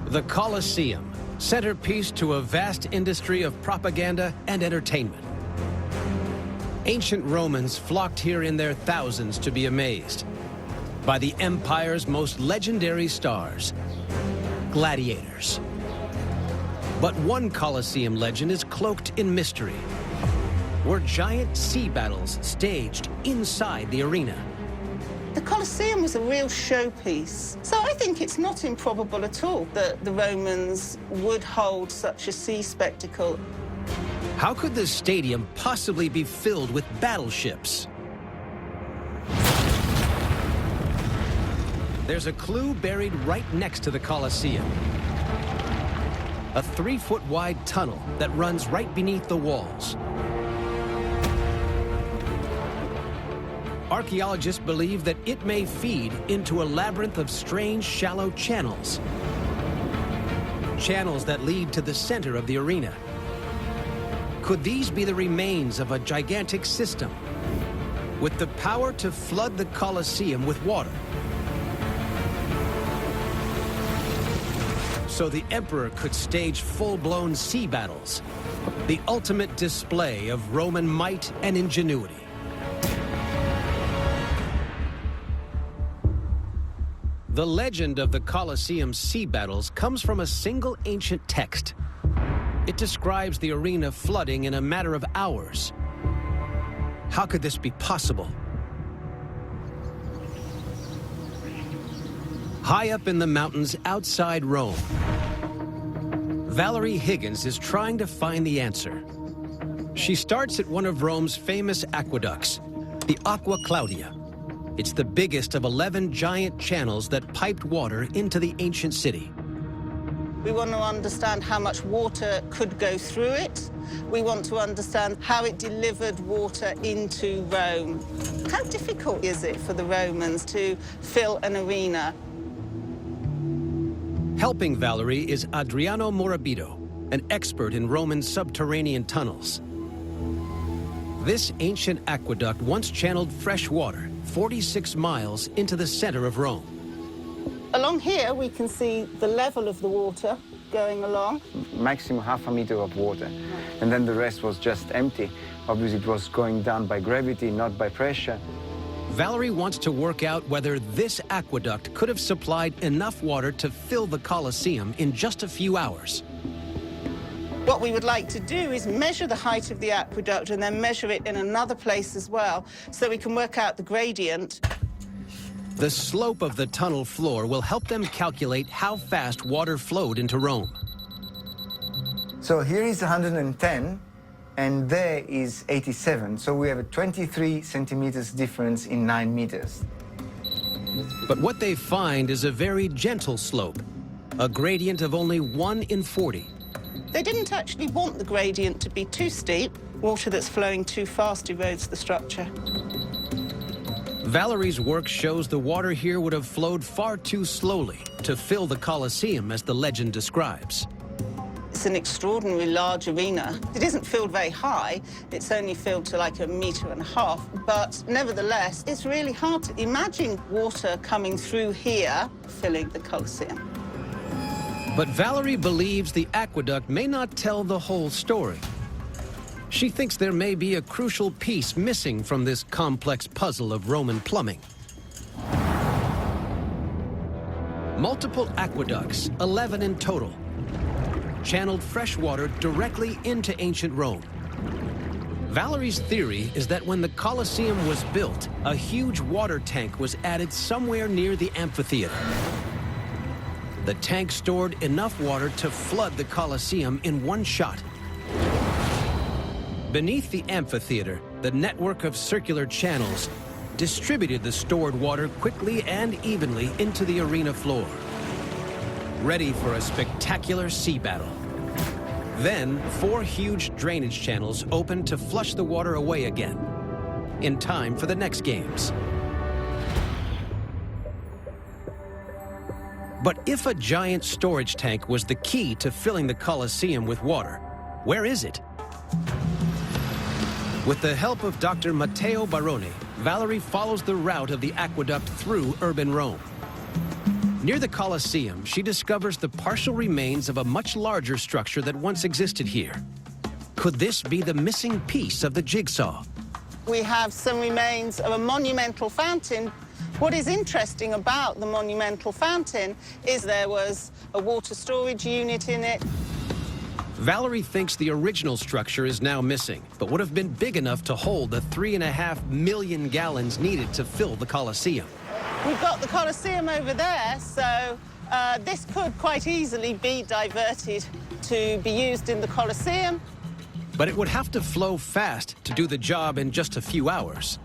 The Colosseum, centerpiece to a vast industry of propaganda and entertainment. Ancient Romans flocked here in their thousands to be amazed by the empire's most legendary stars, gladiators. But one Colosseum legend is cloaked in mystery. Were giant sea battles staged inside the arena? The Colosseum was a real showpiece, so I think it's not improbable at all that the Romans would hold such a sea spectacle. How could this stadium possibly be filled with battleships? There's a clue buried right next to the Colosseum. A 3-foot wide tunnel that runs right beneath the walls. Archaeologists believe that it may feed into a labyrinth of strange, shallow channels. Channels that lead to the center of the arena. Could these be the remains of a gigantic system with the power to flood the Colosseum with water? So the emperor could stage full-blown sea battles, the ultimate display of Roman might and ingenuity. The legend of the Colosseum sea battles comes from a single ancient text. It describes the arena flooding in a matter of hours. How could this be possible? High up in the mountains outside Rome, Valerie Higgins is trying to find the answer. She starts at one of Rome's famous aqueducts, the Aqua Claudia. It's the biggest of 11 giant channels that piped water into the ancient city. We want to understand how much water could go through it. We want to understand how it delivered water into Rome. How difficult is it for the Romans to fill an arena? Helping Valerie is Adriano Morabito, an expert in Roman subterranean tunnels. This ancient aqueduct once channeled fresh water 46 miles into the center of Rome. Along here, we can see the level of the water going along. Maximum half a meter of water, and then the rest was just empty. Obviously, it was going down by gravity, not by pressure. Valerie wants to work out whether this aqueduct could have supplied enough water to fill the Colosseum in just a few hours. What we would like to do is measure the height of the aqueduct and then measure it in another place as well, so we can work out the gradient. The slope of the tunnel floor will help them calculate how fast water flowed into Rome. So here is 110, and there is 87. So we have a 23 centimeters difference in 9 meters. But what they find is a very gentle slope, a gradient of only 1 in 40. They didn't actually want the gradient to be too steep. Water that's flowing too fast erodes the structure. Valerie's work shows the water here would have flowed far too slowly to fill the Colosseum as the legend describes. It's an extraordinarily large arena. It isn't filled very high. It's only filled to like 1.5 meters, but nevertheless, it's really hard to imagine water coming through here, filling the Colosseum. But Valerie believes the aqueduct may not tell the whole story. She thinks there may be a crucial piece missing from this complex puzzle of Roman plumbing. Multiple aqueducts, 11 in total, channeled fresh water directly into ancient Rome. Valerie's theory is that when the Colosseum was built, a huge water tank was added somewhere near the amphitheater. The tank stored enough water to flood the Colosseum in one shot. Beneath the amphitheater, the network of circular channels distributed the stored water quickly and evenly into the arena floor, ready for a spectacular sea battle. Then, 4 huge drainage channels opened to flush the water away again, in time for the next games. But if a giant storage tank was the key to filling the Colosseum with water, where is it? With the help of Dr. Matteo Baroni, Valerie follows the route of the aqueduct through urban Rome. Near the Colosseum, she discovers the partial remains of a much larger structure that once existed here. Could this be the missing piece of the jigsaw? We have some remains of a monumental fountain. What is interesting about the monumental fountain is there was a water storage unit in it. Valerie thinks the original structure is now missing, but would have been big enough to hold the 3.5 million gallons needed to fill the Colosseum. We've got the Colosseum over there, so this could quite easily be diverted to be used in the Colosseum. But it would have to flow fast to do the job in just a few hours.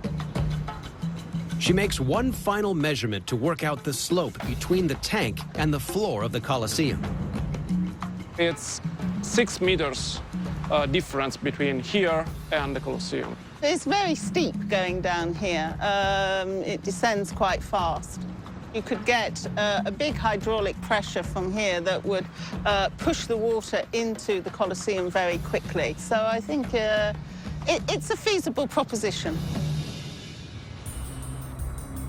She makes one final measurement to work out the slope between the tank and the floor of the Colosseum. It's 6 meters difference between here and the Colosseum. It's very steep going down here. It descends quite fast. You could get a big hydraulic pressure from here that would push the water into the Colosseum very quickly. So I think it's a feasible proposition.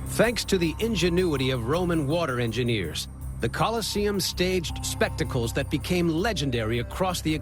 Thanks to the ingenuity of Roman water engineers, the Colosseum staged spectacles that became legendary across the